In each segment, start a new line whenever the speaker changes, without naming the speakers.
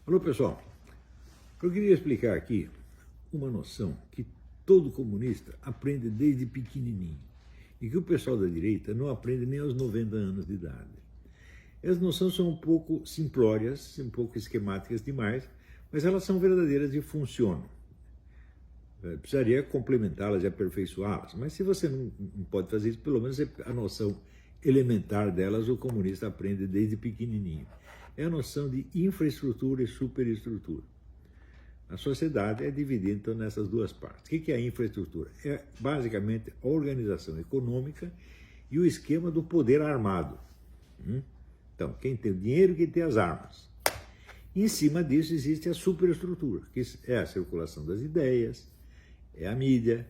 Alô, pessoal. Eu queria explicar aqui uma noção que todo comunista aprende desde pequenininho e que o pessoal da direita não aprende nem aos 90 anos de idade. As noções são um pouco simplórias, um pouco esquemáticas demais, mas elas são verdadeiras e funcionam. Precisaria complementá-las e aperfeiçoá-las, mas se você não pode fazer isso, pelo menos a noção elementar delas o comunista aprende desde pequenininho. É a noção de infraestrutura e superestrutura. A sociedade é dividida então nessas duas partes. O que é a infraestrutura? É basicamente a organização econômica e o esquema do poder armado. Então, quem tem o dinheiro e quem tem as armas. Em cima disso existe a superestrutura, que é a circulação das ideias, é a mídia,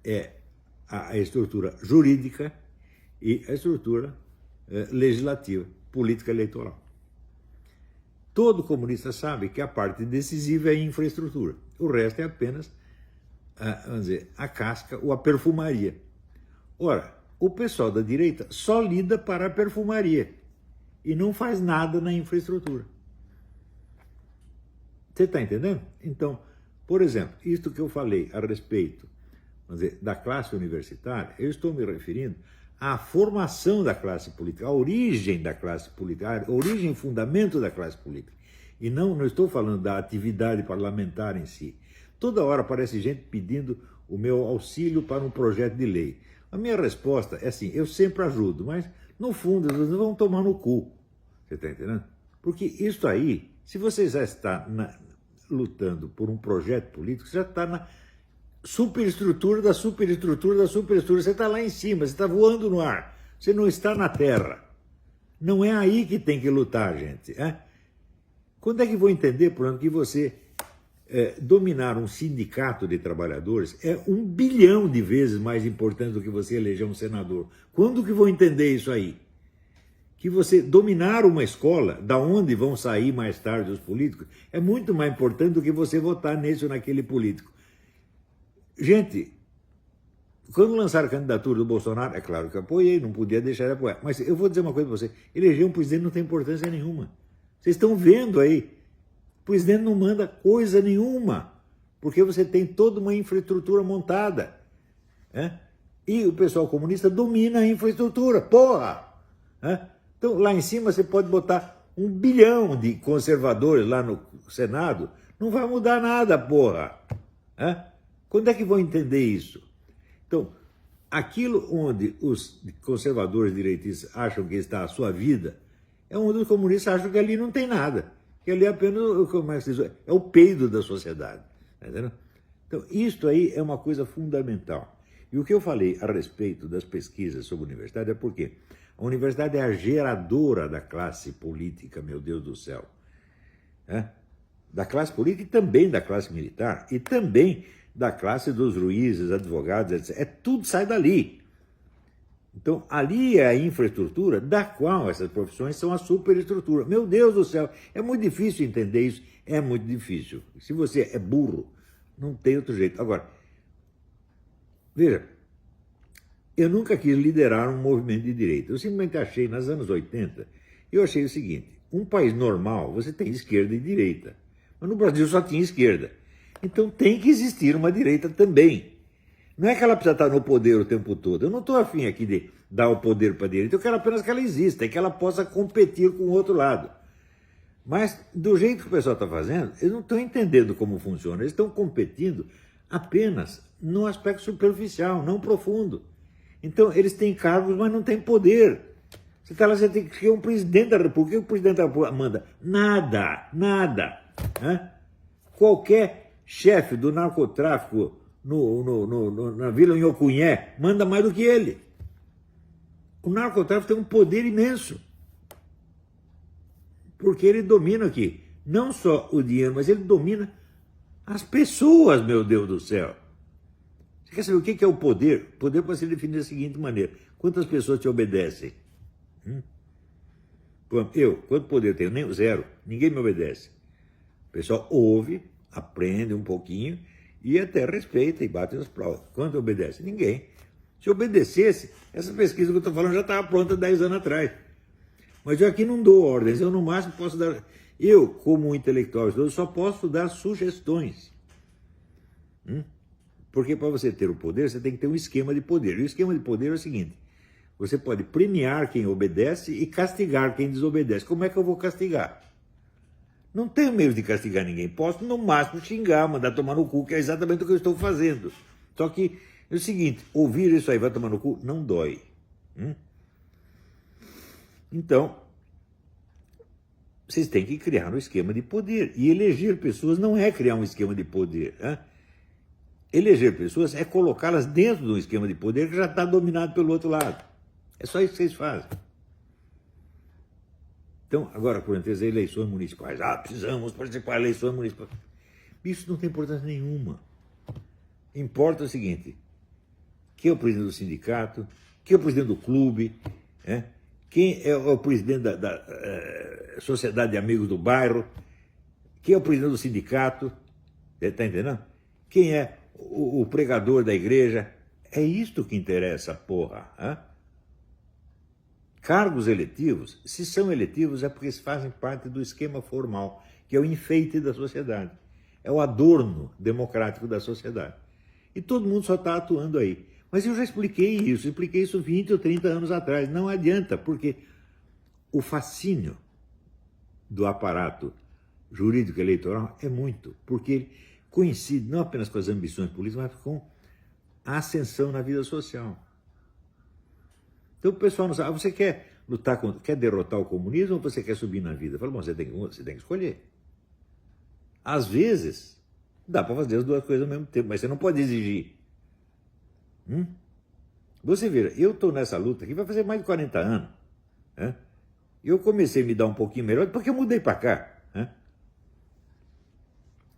é a estrutura jurídica e a estrutura legislativa, política eleitoral. Todo comunista sabe que a parte decisiva é a infraestrutura. O resto é apenas, vamos dizer, a casca ou a perfumaria. Ora, o pessoal da direita só lida para a perfumaria e não faz nada na infraestrutura. Você está entendendo? Então, por exemplo, isto que eu falei a respeito, vamos dizer, da classe universitária, eu estou me referindo à formação da classe política, à origem da classe política, a origem e fundamento da classe política. E não estou falando da atividade parlamentar em si. Toda hora aparece gente pedindo o meu auxílio para um projeto de lei. A minha resposta é assim, eu sempre ajudo, mas no fundo eles vão tomar no cu. Você está entendendo? Porque isso aí, se você já está lutando por um projeto político, você já está na superestrutura da superestrutura da superestrutura. Você está lá em cima, você está voando no ar. Você não está na terra. Não é aí que tem que lutar, gente. Quando é que vou entender, por exemplo, que você dominar um sindicato de trabalhadores é 1 bilhão de vezes mais importante do que você eleger um senador? Quando que vou entender isso aí? Que você dominar uma escola, da onde vão sair mais tarde os políticos, é muito mais importante do que você votar nesse ou naquele político. Gente, quando lançaram a candidatura do Bolsonaro, é claro que eu apoiei, não podia deixar de apoiar. Mas eu vou dizer uma coisa para você, eleger um presidente não tem importância nenhuma. Vocês estão vendo aí, o presidente não manda coisa nenhuma, porque você tem toda uma infraestrutura montada. E o pessoal comunista domina a infraestrutura, porra! Então, lá em cima você pode botar 1 bilhão de conservadores lá no Senado, não vai mudar nada, porra! Quando é que vão entender isso? Então, aquilo onde os conservadores direitistas acham que está a sua vida, é onde os comunistas acham que ali não tem nada. Que ali é apenas, como é que se diz, é o peido da sociedade. Tá entendendo? Então, isso aí é uma coisa fundamental. E o que eu falei a respeito das pesquisas sobre a universidade é porque a universidade é a geradora da classe política, meu Deus do céu. Da classe política e também da classe militar, e também da classe dos juízes, advogados, etc. Tudo sai dali. Então, ali é a infraestrutura da qual essas profissões são a superestrutura. Meu Deus do céu, é muito difícil entender isso, é muito difícil. Se você é burro, não tem outro jeito. Agora, veja, eu nunca quis liderar um movimento de direita. Eu simplesmente achei, nos anos 80, eu achei o seguinte, um país normal, você tem esquerda e direita. Mas no Brasil só tinha esquerda. Então tem que existir uma direita também. Não é que ela precisa estar no poder o tempo todo. Eu não estou afim aqui de dar o poder para a direita. Eu quero apenas que ela exista e que ela possa competir com o outro lado. Mas do jeito que o pessoal está fazendo, eles não estão entendendo como funciona. Eles estão competindo apenas no aspecto superficial, não profundo. Então eles têm cargos, mas não têm poder. Você está lá, você tem que ser um presidente da República. O que o presidente da República manda? Nada, nada. Qualquer chefe do narcotráfico na Vila Inhokunhé manda mais do que ele. O narcotráfico tem um poder imenso. Porque ele domina aqui, não só o dinheiro, mas ele domina as pessoas, meu Deus do céu. Você quer saber o que é o poder? O poder pode ser definido da seguinte maneira. Quantas pessoas te obedecem? Eu, quanto poder eu tenho? Nem zero. Ninguém me obedece. O pessoal ouve, aprende um pouquinho e até respeita e bate nas provas. Quanto obedece? Ninguém. Se obedecesse, essa pesquisa que eu estou falando já estava pronta 10 anos atrás. Mas eu aqui não dou ordens, eu no máximo posso dar... Eu, como um intelectual, eu só posso dar sugestões. Porque para você ter o poder, você tem que ter um esquema de poder. E o esquema de poder é o seguinte: você pode premiar quem obedece e castigar quem desobedece. Como é que eu vou castigar? Não tenho medo de castigar ninguém. Posso, no máximo, xingar, mandar tomar no cu, que é exatamente o que eu estou fazendo. Só que é o seguinte: ouvir isso aí, vai tomar no cu, não dói. Então, vocês têm que criar um esquema de poder. E eleger pessoas não é criar um esquema de poder. Eleger pessoas é colocá-las dentro de um esquema de poder que já está dominado pelo outro lado. É só isso que vocês fazem. Então, agora, por exemplo, as eleições municipais. Precisamos participar das eleições municipais. Isso não tem importância nenhuma. Importa o seguinte: quem é o presidente do sindicato, quem é o presidente do clube, quem é o presidente da Sociedade de Amigos do Bairro, quem é o presidente do sindicato, está entendendo? Quem é o pregador da igreja. É isto que interessa, porra. Cargos eletivos, se são eletivos, é porque eles fazem parte do esquema formal, que é o enfeite da sociedade. É o adorno democrático da sociedade. E todo mundo só está atuando aí. Mas eu já expliquei isso 20 ou 30 anos atrás. Não adianta, porque o fascínio do aparato jurídico eleitoral é muito, porque ele coincide não apenas com as ambições políticas, mas com a ascensão na vida social. Então o pessoal não sabe, você quer lutar contra, quer derrotar o comunismo ou você quer subir na vida? Eu falo, bom, você tem que escolher. Às vezes, dá para fazer as duas coisas ao mesmo tempo, mas você não pode exigir. Você vê, eu estou nessa luta aqui, vai fazer mais de 40 anos. Eu comecei a me dar um pouquinho melhor porque eu mudei para cá.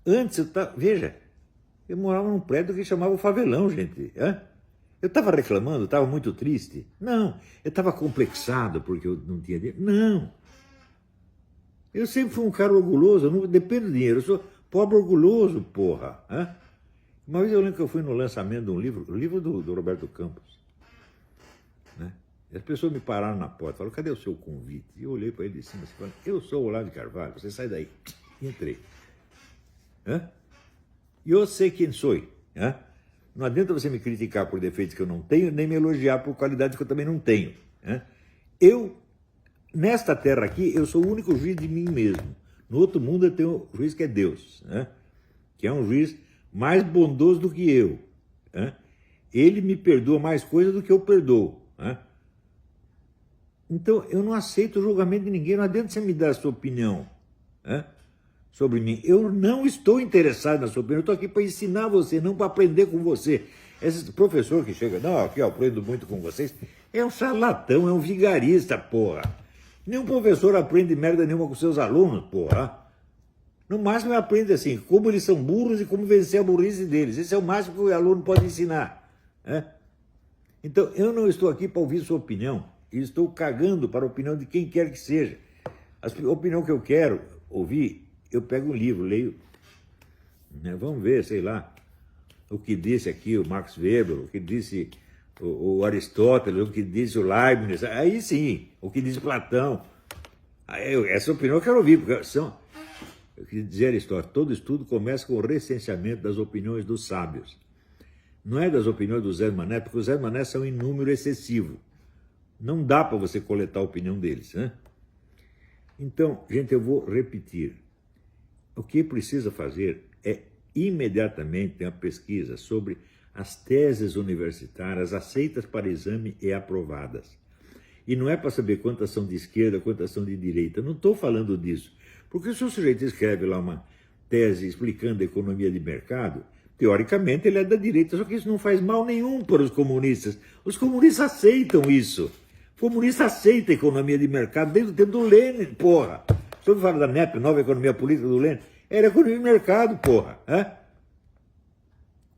Antes, veja, eu morava num prédio que chamava o Favelão, gente. Eu estava reclamando, estava muito triste? Não. Eu estava complexado porque eu não tinha dinheiro? Não. Eu sempre fui um cara orgulhoso, eu não dependo do dinheiro, eu sou pobre orgulhoso, porra. Uma vez eu lembro que eu fui no lançamento de um livro, o livro do Roberto Campos. E as pessoas me pararam na porta, falaram, cadê o seu convite? E eu olhei para ele de cima e falei, eu sou o Olavo de Carvalho, você sai daí. E entrei. E eu sei quem sou. Não adianta você me criticar por defeitos que eu não tenho, nem me elogiar por qualidades que eu também não tenho. Eu, nesta terra aqui, eu sou o único juiz de mim mesmo. No outro mundo eu tenho um juiz que é Deus, que é um juiz mais bondoso do que eu. Ele me perdoa mais coisas do que eu perdoo. Então, eu não aceito o julgamento de ninguém, não adianta você me dar a sua opinião sobre mim. Eu não estou interessado na sua opinião, eu estou aqui para ensinar você, não para aprender com você. Esse professor que chega, não, aqui eu aprendo muito com vocês, é um charlatão, é um vigarista, porra. Nenhum professor aprende merda nenhuma com seus alunos, porra. No máximo ele aprende assim, como eles são burros e como vencer a burrice deles. Esse é o máximo que o aluno pode ensinar. Então, eu não estou aqui para ouvir sua opinião, eu estou cagando para a opinião de quem quer que seja. A opinião que eu quero ouvir, eu pego um livro, leio, vamos ver, sei lá, o que disse aqui o Max Weber, o que disse o Aristóteles, o que disse o Leibniz, aí sim, o que disse Platão. Essa opinião eu quero ouvir, porque eu queria dizer Aristóteles, todo estudo começa com o recenseamento das opiniões dos sábios. Não é das opiniões do Zé Mané, porque os Zé Mané são em número excessivo. Não dá para você coletar a opinião deles. Então, gente, eu vou repetir. O que precisa fazer é imediatamente ter uma pesquisa sobre as teses universitárias aceitas para exame e aprovadas. E não é para saber quantas são de esquerda, quantas são de direita. Não estou falando disso. Porque se o sujeito escreve lá uma tese explicando a economia de mercado, teoricamente ele é da direita, só que isso não faz mal nenhum para os comunistas. Os comunistas aceitam isso. O comunista aceita a economia de mercado desde o tempo do Lênin, porra. Se eu falo da NEP, Nova Economia Política do Lênin, era economia de mercado, porra.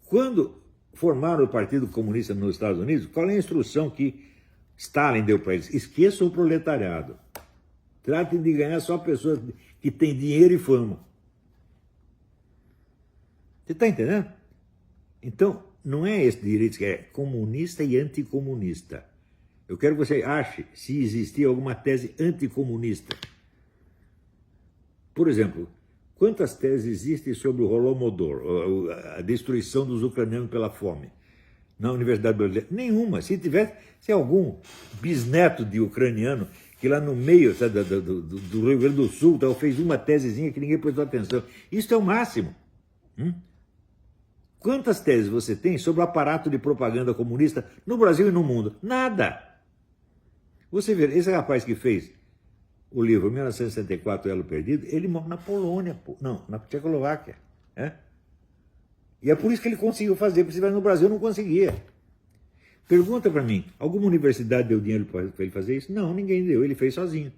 Quando formaram o Partido Comunista nos Estados Unidos, qual é a instrução que Stalin deu para eles? Esqueçam o proletariado. Tratem de ganhar só pessoas que têm dinheiro e fama. Você está entendendo? Então, não é esse direito que é comunista e anticomunista. Eu quero que você ache se existia alguma tese anticomunista. Por exemplo, quantas teses existem sobre o Holodomor, a destruição dos ucranianos pela fome, na Universidade Brasileira? Nenhuma. Se algum bisneto de ucraniano que lá no meio, sabe, do Rio Grande do Sul fez uma tesezinha que ninguém prestou atenção. Isso é o máximo. Quantas teses você tem sobre o aparato de propaganda comunista no Brasil e no mundo? Nada. Você vê, esse rapaz que fez o livro 1964, Elo Perdido, ele morre na Polônia, não, na Tchecoslováquia. E é por isso que ele conseguiu fazer, porque se tivesse no Brasil não conseguia. Pergunta para mim, alguma universidade deu dinheiro para ele fazer isso? Não, ninguém deu, ele fez sozinho.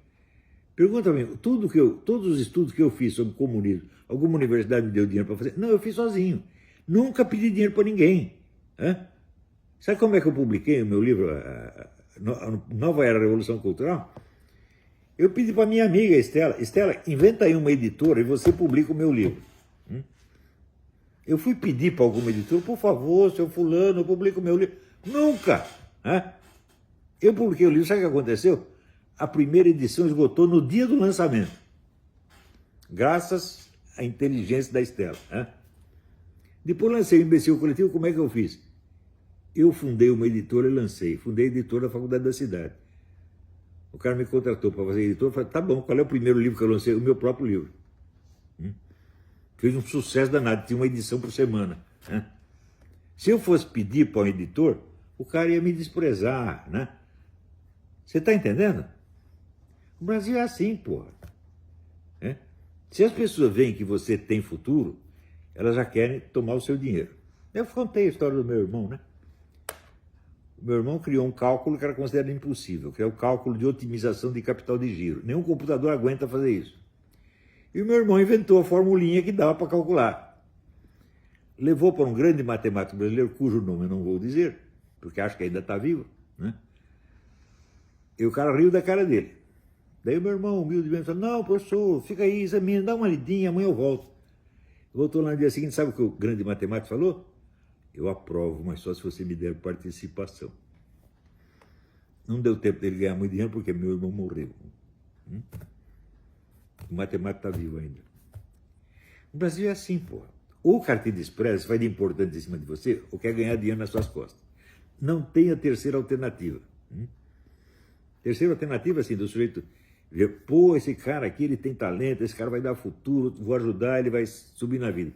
Pergunta para mim, todos os estudos que eu fiz sobre comunismo, alguma universidade me deu dinheiro para fazer? Não, eu fiz sozinho. Nunca pedi dinheiro para ninguém. Sabe como é que eu publiquei o meu livro, Nova Era Revolução Cultural? Eu pedi para minha amiga Estela, inventa aí uma editora e você publica o meu livro. Eu fui pedir para alguma editora, por favor, seu fulano, publica o meu livro. Nunca! Eu publiquei o livro, sabe o que aconteceu? A primeira edição esgotou no dia do lançamento. Graças à inteligência da Estela. Depois lancei o Imbecil Coletivo, como é que eu fiz? Eu fundei uma editora e lancei. Fundei a editora da Faculdade da Cidade. O cara me contratou para fazer editor. Eu falei, tá bom, qual é o primeiro livro que eu lancei? O meu próprio livro. Fez um sucesso danado, tinha uma edição por semana. Se eu fosse pedir para um editor, o cara ia me desprezar, né? Você está entendendo? O Brasil é assim, porra. Se as pessoas veem que você tem futuro, elas já querem tomar o seu dinheiro. Eu contei a história do meu irmão, né? O meu irmão criou um cálculo que era considerado impossível, que é o cálculo de otimização de capital de giro. Nenhum computador aguenta fazer isso. E o meu irmão inventou a formulinha que dava para calcular. Levou para um grande matemático brasileiro, cujo nome eu não vou dizer, porque acho que ainda está vivo, né? E o cara riu da cara dele. Daí o meu irmão, humildemente, falou, não, professor, fica aí, examina, dá uma lidinha, amanhã eu volto. Voltou lá no dia seguinte, sabe o que o grande matemático falou? Eu aprovo, mas só se você me der participação. Não deu tempo dele ganhar muito dinheiro, porque meu irmão morreu. O matemático está vivo ainda. O Brasil é assim, porra. Ou o cartão de expresso faz de importante em cima de você, ou quer ganhar dinheiro nas suas costas. Não tem a terceira alternativa. Terceira alternativa, assim, do sujeito ver, pô, esse cara aqui, ele tem talento, esse cara vai dar futuro, vou ajudar, ele vai subir na vida.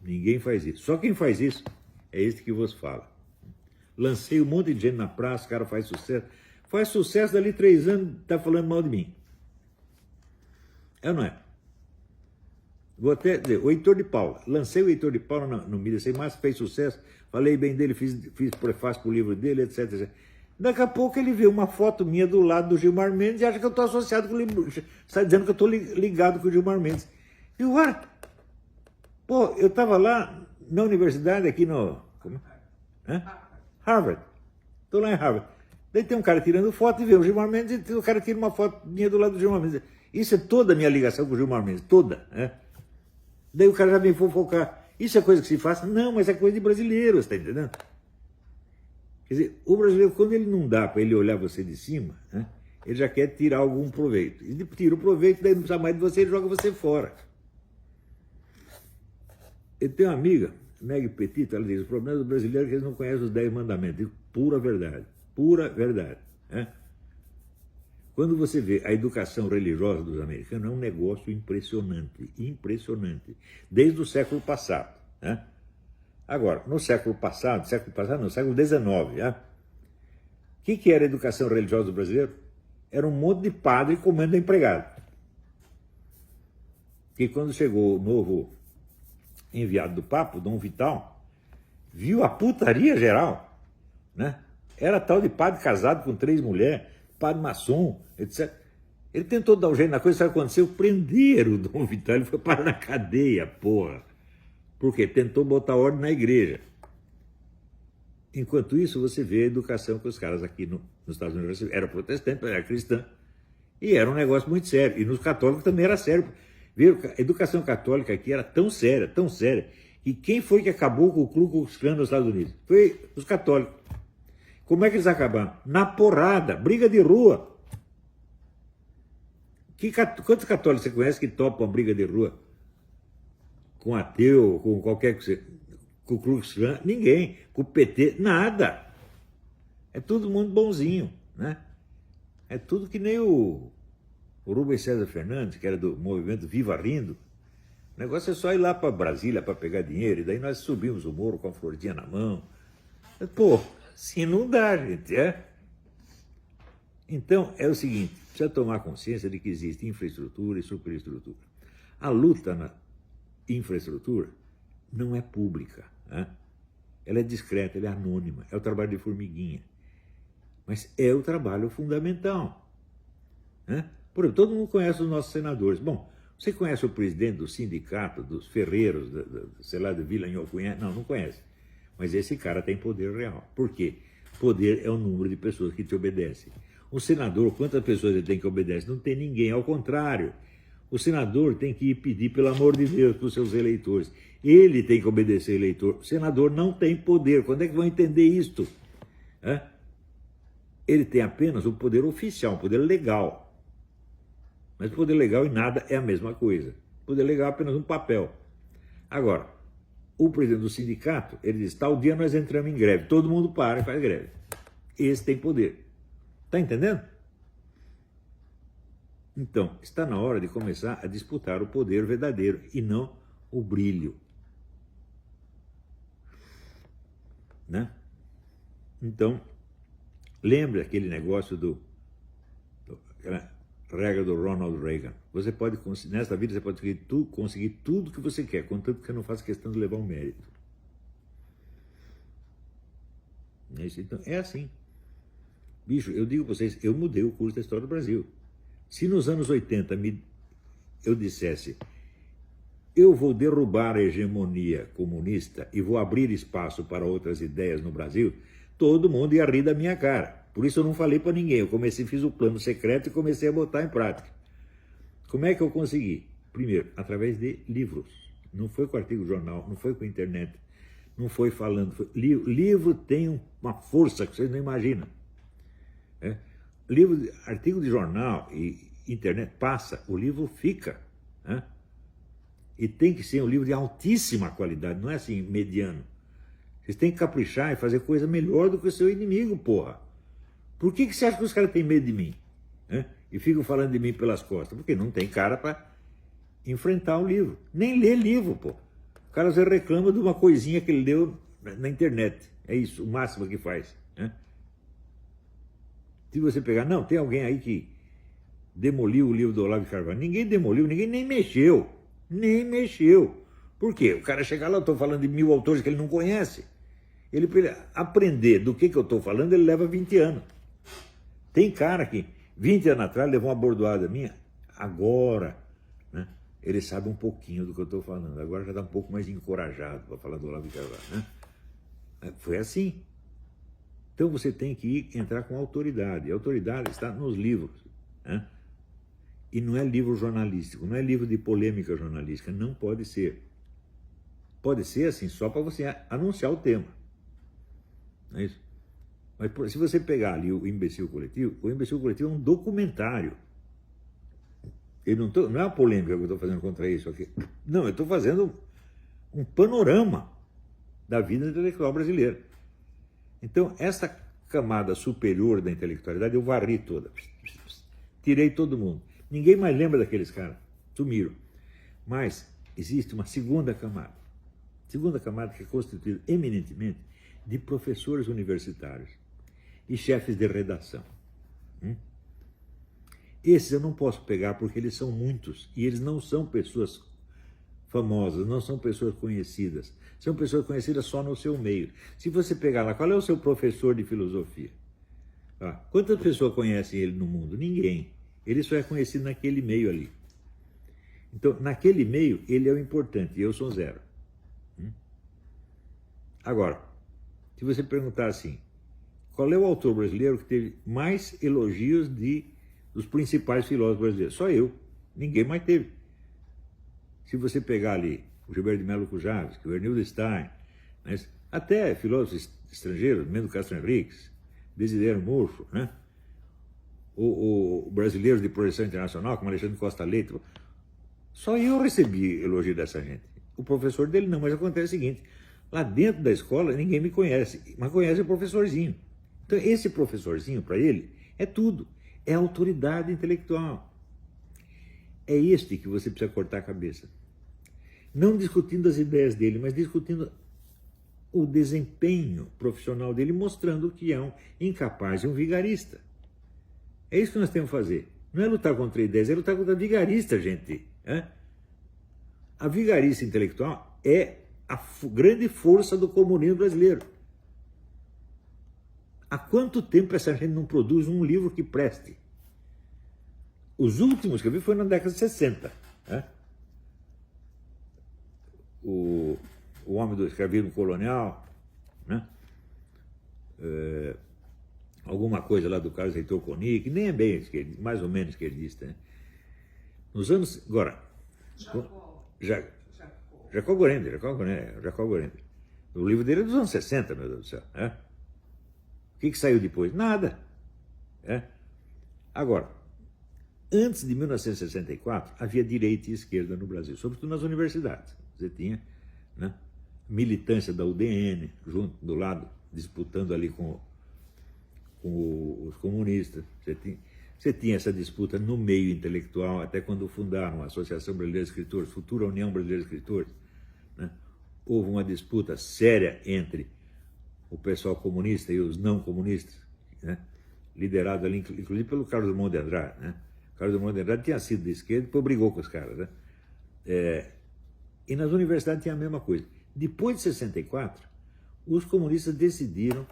Ninguém faz isso. Só quem faz isso é este que vos fala. Lancei um monte de gente na praça, o cara faz sucesso. Faz sucesso, dali 3 anos, tá falando mal de mim. É ou não é? Vou até dizer, o Heitor de Paula. Lancei o Heitor de Paula no Mídia Sem Máscara, fez sucesso, falei bem dele, fiz prefácio pro livro dele, etc, etc. Daqui a pouco ele vê uma foto minha do lado do Gilmar Mendes e acha que eu estou associado com o livro. Está dizendo que eu estou ligado com o Gilmar Mendes. E o cara, pô, eu estava lá na universidade aqui no... Harvard. Estou lá em Harvard. Daí tem um cara tirando foto e vê o Gilmar Mendes e o cara tira uma foto minha do lado do Gilmar Mendes. Isso é toda a minha ligação com o Gilmar Mendes, toda. Daí o cara já vem fofocar. Isso é coisa que se faz? Não, mas é coisa de brasileiro, você está entendendo? Quer dizer, o brasileiro, quando ele não dá para ele olhar você de cima, ele já quer tirar algum proveito. Ele tira o proveito, daí não precisa mais de você, ele joga você fora. Eu tenho uma amiga, Meg Petit, ela diz, o problema do brasileiro é que eles não conhecem os 10 mandamentos. Eu digo, pura verdade, pura verdade. Quando você vê a educação religiosa dos americanos, é um negócio impressionante, impressionante, desde o século passado. Agora, no século passado não, século XIX, o que era a educação religiosa do brasileiro? Era um monte de padre comendo empregado. Que quando chegou o novo enviado do Papa, Dom Vital, viu a putaria geral, Era tal de padre casado com 3 mulheres, padre maçom, etc. Ele tentou dar um jeito na coisa, sabe o que aconteceu? Prenderam o Dom Vital, ele foi parar na cadeia, porra. Por quê? Tentou botar ordem na igreja. Enquanto isso, você vê a educação que os caras aqui nos Estados Unidos eram protestantes, era cristã. E era um negócio muito sério. E nos católicos também era sério. Viu? A educação católica aqui era tão séria, que quem foi que acabou com o Ku Klux Klan nos Estados Unidos? Foi os católicos. Como é que eles acabaram? Na porrada, briga de rua. Quantos católicos você conhece que topam briga de rua? Com ateu, com qualquer que seja, com o Klux Klan? Ninguém. Com o PT? Nada. É todo mundo bonzinho, né? É tudo que nem o Rubens César Fernandes, que era do movimento Viva Rindo. O negócio é só ir lá para Brasília para pegar dinheiro, e daí nós subimos o morro com a florzinha na mão. Pô, assim não dá, gente, é? Então, é o seguinte, precisa tomar consciência de que existe infraestrutura e superestrutura. A luta na infraestrutura não é pública, né? Ela é discreta, ela é anônima, é o trabalho de formiguinha. Mas é o trabalho fundamental, né? Por exemplo, todo mundo conhece os nossos senadores. Bom, você conhece o presidente do sindicato dos ferreiros, sei lá, de Vila Nhocuinha? Não, não conhece. Mas esse cara tem poder real. Por quê? Poder é o número de pessoas que te obedecem. O senador, quantas pessoas ele tem que obedecer? Não tem ninguém, ao contrário. O senador tem que ir pedir, pelo amor de Deus, para os seus eleitores. Ele tem que obedecer ao eleitor. O senador não tem poder. Quando é que vão entender isto? Ele tem apenas o poder oficial, o poder legal. Mas o poder legal e nada é a mesma coisa. O poder legal é apenas um papel. Agora, o presidente do sindicato, ele diz, tal dia nós entramos em greve. Todo mundo para e faz greve. Esse tem poder. Está entendendo? Então, está na hora de começar a disputar o poder verdadeiro e não o brilho. Né? Então, lembre aquele negócio aquela regra do Ronald Reagan. Você pode, nesta vida, você pode conseguir tudo que você quer, contanto que você não faça questão de levar um mérito. Então, é assim. Bicho, eu digo para vocês, eu mudei o curso da história do Brasil. Se nos anos 80 eu dissesse, eu vou derrubar a hegemonia comunista e vou abrir espaço para outras ideias no Brasil, todo mundo ia rir da minha cara. Por isso eu não falei para ninguém. Eu fiz o plano secreto e comecei a botar em prática. Como é que eu consegui? Primeiro, através de livros. Não foi com artigo de jornal, não foi com internet, não foi falando. Livro tem uma força que vocês não imaginam. Artigo de jornal e internet passa, o livro fica. E tem que ser um livro de altíssima qualidade, não é assim, mediano. Vocês têm que caprichar e fazer coisa melhor do que o seu inimigo, porra. Por que você acha que os caras têm medo de mim? E ficam falando de mim pelas costas? Porque não tem cara para enfrentar o livro. Nem ler livro, pô. O cara às vezes reclama de uma coisinha que ele leu na internet. É isso, o máximo que faz. Se você pegar, não, tem alguém aí que demoliu o livro do Olavo de Carvalho. Ninguém demoliu, ninguém nem mexeu. Nem mexeu. Por quê? O cara chega lá, eu estou falando de 1000 autores que ele não conhece. Ele, para ele aprender do que eu estou falando, ele leva 20 anos. Tem cara que 20 anos atrás levou uma bordoada minha, agora, né, ele sabe um pouquinho do que eu estou falando. Agora já está um pouco mais encorajado para falar do Olavo de Carvalho. Né? Foi assim. Então você tem que entrar com autoridade. E a autoridade está nos livros. Né? E não é livro jornalístico, não é livro de polêmica jornalística. Não pode ser. Pode ser assim, só para você anunciar o tema. Não é isso? Mas se você pegar ali o Imbecil Coletivo é um documentário. Não é uma polêmica que eu estou fazendo contra isso aqui. Não, eu estou fazendo um panorama da vida intelectual brasileira. Então, essa camada superior da intelectualidade eu varri toda. Tirei todo mundo. Ninguém mais lembra daqueles caras. Sumiram. Mas existe uma segunda camada. Segunda camada que é constituída eminentemente de professores universitários e chefes de redação. Esses eu não posso pegar porque eles são muitos e eles não são pessoas famosas, não são pessoas conhecidas. São pessoas conhecidas só no seu meio. Se você pegar lá, qual é o seu professor de filosofia? Quantas pessoas conhecem ele no mundo? Ninguém. Ele só é conhecido naquele meio ali. Então, naquele meio, ele é o importante e eu sou zero. Agora, se você perguntar assim, qual é o autor brasileiro que teve mais elogios dos principais filósofos brasileiros? Só eu. Ninguém mais teve. Se você pegar ali o Gilberto de Mello Kujaves, o Ernildo Stein, até filósofos estrangeiros, Mendo Castro Henriques, Desidério Murcho, né? O brasileiro de projeção internacional, como Alexandre Costa Leite. Só eu recebi elogio dessa gente. O professor dele não, mas acontece o seguinte, lá dentro da escola ninguém me conhece, mas conhece o professorzinho. Então esse professorzinho, para ele, é tudo. É autoridade intelectual. É este que você precisa cortar a cabeça. Não discutindo as ideias dele, mas discutindo o desempenho profissional dele, mostrando que é um incapaz e um vigarista. É isso que nós temos que fazer. Não é lutar contra ideias, é lutar contra vigarista, gente. A vigarista intelectual é a grande força do comunismo brasileiro. Há quanto tempo essa gente não produz um livro que preste? Os últimos que eu vi foi na década de 60. O Homem do Escravismo Colonial, né? Alguma coisa lá do Carlos Heitor Coni, que nem é bem esquerdista, mais ou menos esquerdista. Né? Nos anos... Agora... Jacó Gorender. O livro dele é dos anos 60, meu Deus do céu. Né? O que saiu depois? Nada. Agora, antes de 1964, havia direita e esquerda no Brasil, sobretudo nas universidades. Você tinha, né, militância da UDN, junto, do lado, disputando ali com os comunistas. Você tinha essa disputa no meio intelectual, até quando fundaram a Associação Brasileira de Escritores, futura União Brasileira de Escritores. Né? Houve uma disputa séria entre o pessoal comunista e os não comunistas, né? Liderado ali, inclusive, pelo Carlos Drummond de Andrade. Né? Carlos Drummond de Andrade tinha sido de esquerda e depois brigou com os caras. Né? E nas universidades tinha a mesma coisa. Depois de 64, os comunistas decidiram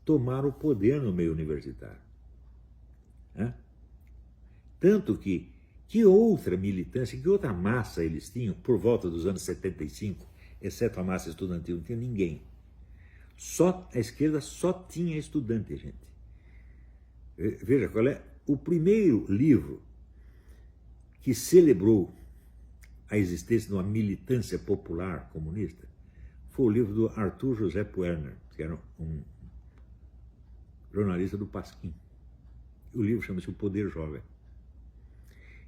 tomar o poder no meio universitário. Tanto que outra militância, que outra massa eles tinham, por volta dos anos 75, exceto a massa estudantil, não tinha ninguém. A esquerda só tinha estudante, gente. Veja qual é o primeiro livro que celebrou a existência de uma militância popular comunista, foi o livro do Arthur José Puerner, que era um jornalista do Pasquim. O livro chama-se O Poder Jovem.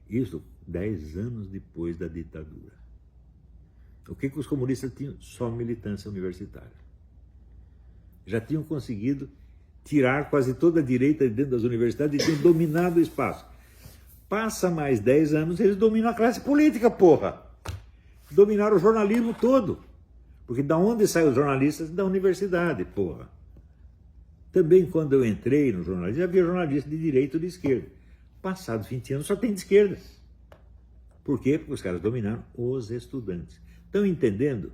Isso 10 anos depois da ditadura. O que os comunistas tinham? Só militância universitária. Já tinham conseguido tirar quase toda a direita de dentro das universidades e tinham dominado o espaço. Passa mais 10 anos, eles dominam a classe política, porra! Dominaram o jornalismo todo. Porque da onde saem os jornalistas? Da universidade, porra. Também quando eu entrei no jornalismo, havia jornalista de direita ou de esquerda. Passados 20 anos só tem de esquerda. Por quê? Porque os caras dominaram os estudantes. Estão entendendo?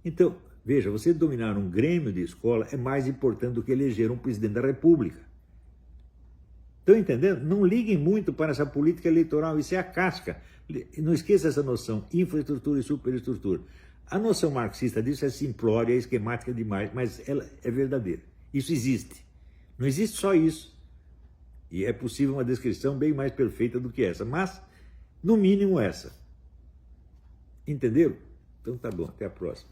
Então, veja, você dominar um grêmio de escola é mais importante do que eleger um presidente da República. Estão entendendo? Não liguem muito para essa política eleitoral, isso é a casca. Não esqueça essa noção, infraestrutura e superestrutura. A noção marxista disso é simplória, é esquemática demais, mas ela é verdadeira. Isso existe. Não existe só isso. E é possível uma descrição bem mais perfeita do que essa, mas, no mínimo, essa. Entenderam? Então tá bom, até a próxima.